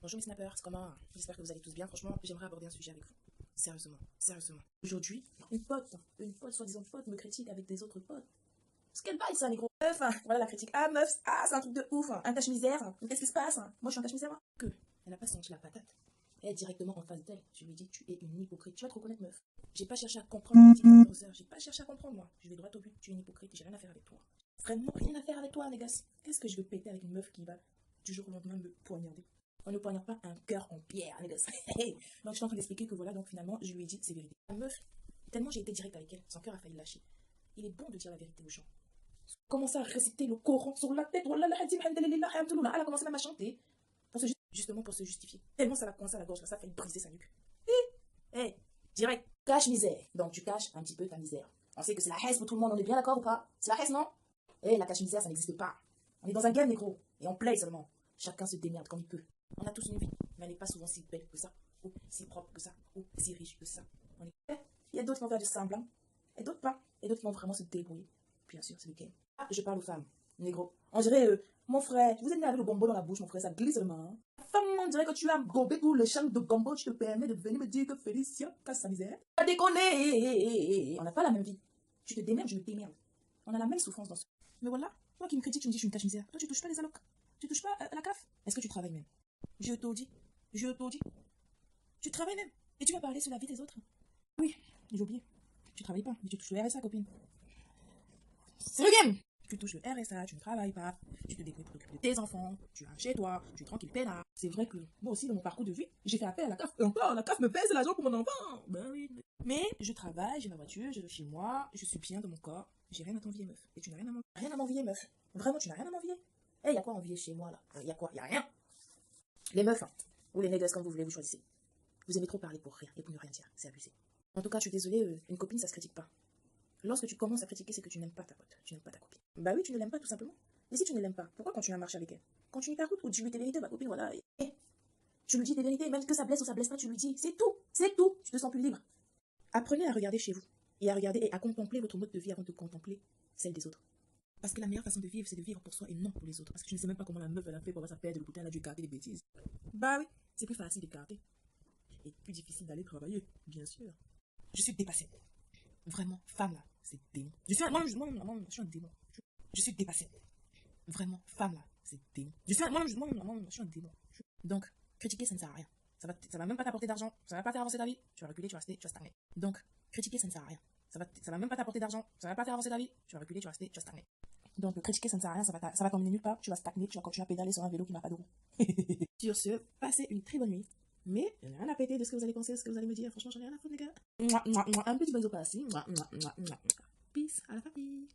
Bonjour mes snappers, comment? J'espère que vous allez tous bien. Franchement, j'aimerais aborder un sujet avec vous. Sérieusement, sérieusement. Aujourd'hui, une pote, soi-disant pote, me critique avec des autres potes. Ce qu'elle baille ça, négro. Meuf, hein, voilà la critique. Ah meuf, ah c'est un truc de ouf, hein, un cache-misère. Qu'est-ce qui se passe? Moi je suis un cache-misère. Moi. Que elle n'a pas senti la patate. Elle est directement en face d'elle. Je lui dis, tu es une hypocrite. Tu vas te reconnaître, meuf. J'ai pas cherché à comprendre les 14 heures. J'ai pas cherché à comprendre, moi. Je vais droit au but. Tu es une hypocrite. J'ai rien à faire avec toi. Vraiment rien à faire avec toi, les gars. Qu'est-ce que je veux péter avec une meuf qui va du jour au lendemain me poignarder? On ne poignarde pas un cœur en pierre, les gars. Donc je suis en train d'expliquer que voilà, donc finalement, je lui ai dit, c'est vérité. La meuf, tellement j'ai été direct avec elle, son cœur a failli lâcher. Il est bon de dire la vérité aux gens. Commencer à réciter le Coran sur la tête. Elle a commencé même à chanter. Justement pour se justifier. Tellement ça l'a coincé à la gorge, là, ça a failli briser sa nuque. Hé, direct, cache misère. Donc tu caches un petit peu ta misère. On sait que c'est la haisse pour tout le monde, on est bien d'accord ou pas? C'est la haisse, non? La cache misère, ça n'existe pas. On est dans un game, négro. Et on play seulement. Chacun se démerde comme il peut. On a tous une vie, mais elle n'est pas souvent si belle que ça, ou si propre que ça, ou si riche que ça. Il y a d'autres qui vont faire du semblant, et d'autres pas. Et d'autres qui vont vraiment se débrouiller. Bien sûr, c'est le game. Ah, je parle aux femmes, négro. On dirait, mon frère, vous êtes né avec le gombo dans la bouche, mon frère, ça glisse seulement. Hein. Femme, on dirait que tu as gobé pour le champ de gombo, tu te permets de venir me dire que Félicia casse sa misère. Pas déconner. On n'a pas la même vie. Tu te démerdes, je me démerde. On a la même souffrance dans ce. Mais voilà, toi qui me critiques, tu me dis que je suis une cache-misère. Toi, tu touches pas les allocs. Tu touches pas à la CAF. Est-ce que tu travailles même? Je te dis. Tu travailles même. Et tu vas parler sur la vie des autres. Oui, j'ai oublié. Tu travailles pas, mais tu touches le RSA, copine. C'est le game. Tu touches le RSA, tu ne travailles pas, tu te débrouilles pour t'occuper de tes enfants, tu rentres chez toi, tu es tranquille, peinard. C'est vrai que moi aussi, dans mon parcours de vie, j'ai fait appel à la CAF. Et encore, la CAF me pèse l'argent pour mon enfant. Ben oui. Mais je travaille, j'ai ma voiture, je suis chez moi, je suis bien dans mon corps. J'ai rien à t'envier, meuf. Et tu n'as rien à m'envier, meuf. Vraiment, tu n'as rien à m'envier. Y a quoi à envier chez moi, là? Y a quoi? Y a rien. Les meufs, hein, ou les nègres, comme vous voulez, vous choisissez. Vous aimez trop parler pour rien et pour ne rien dire. C'est abusé. En tout cas, je suis désolée, une copine, ça se critique pas. Lorsque tu commences à critiquer, c'est que tu n'aimes pas ta pote. Tu n'aimes pas ta copine. Bah oui, tu ne l'aimes pas tout simplement. Mais si tu ne l'aimes pas, pourquoi continuer à marcher avec elle? Continue ta route ou tu lui dis des vérités, ma copine, voilà. Tu lui dis des vérités, même que ça blesse ou ça blesse pas, tu lui dis. C'est tout. C'est tout. Tu te sens plus libre. Apprenez à regarder chez vous. Et à regarder et à contempler votre mode de vie avant de contempler celle des autres. Parce que la meilleure façon de vivre, c'est de vivre pour soi et non pour les autres. Parce que je ne sais même pas comment la meuf elle a fait pour avoir sa paire de bouteille, elle a dû garder des bêtises. Bah oui, c'est plus facile de garder. Et plus difficile d'aller travailler, bien sûr. Je suis dépassée. Vraiment, femme là, c'est démon. Je suis un démon. Je suis dépassée. Vraiment, femme là, c'est démon. Je suis un démon. Donc, critiquer, ça ne sert à rien. Ça va même pas t'apporter d'argent. Ça va pas faire avancer ta vie. Tu vas reculer, tu vas rester, tu vas stagner. Donc, critiquer, ça ne sert à rien. Ça va même pas t'apporter d'argent. Ça va pas faire avancer ta vie. Tu vas reculer, tu vas rester, tu vas stagner. Donc, critiquer, ça ne sert à rien. Ça va t'emmener nulle part. Tu vas stagner. Tu vas continuer à pédaler sur un vélo qui n'a pas de roue. Sur ce, passez une très bonne nuit. Mais il n'y a rien à péter de ce que vous allez penser, de ce que vous allez me dire. Franchement, j'en ai rien à foutre, les gars. Un petit bisou par-ci. Peace à la famille.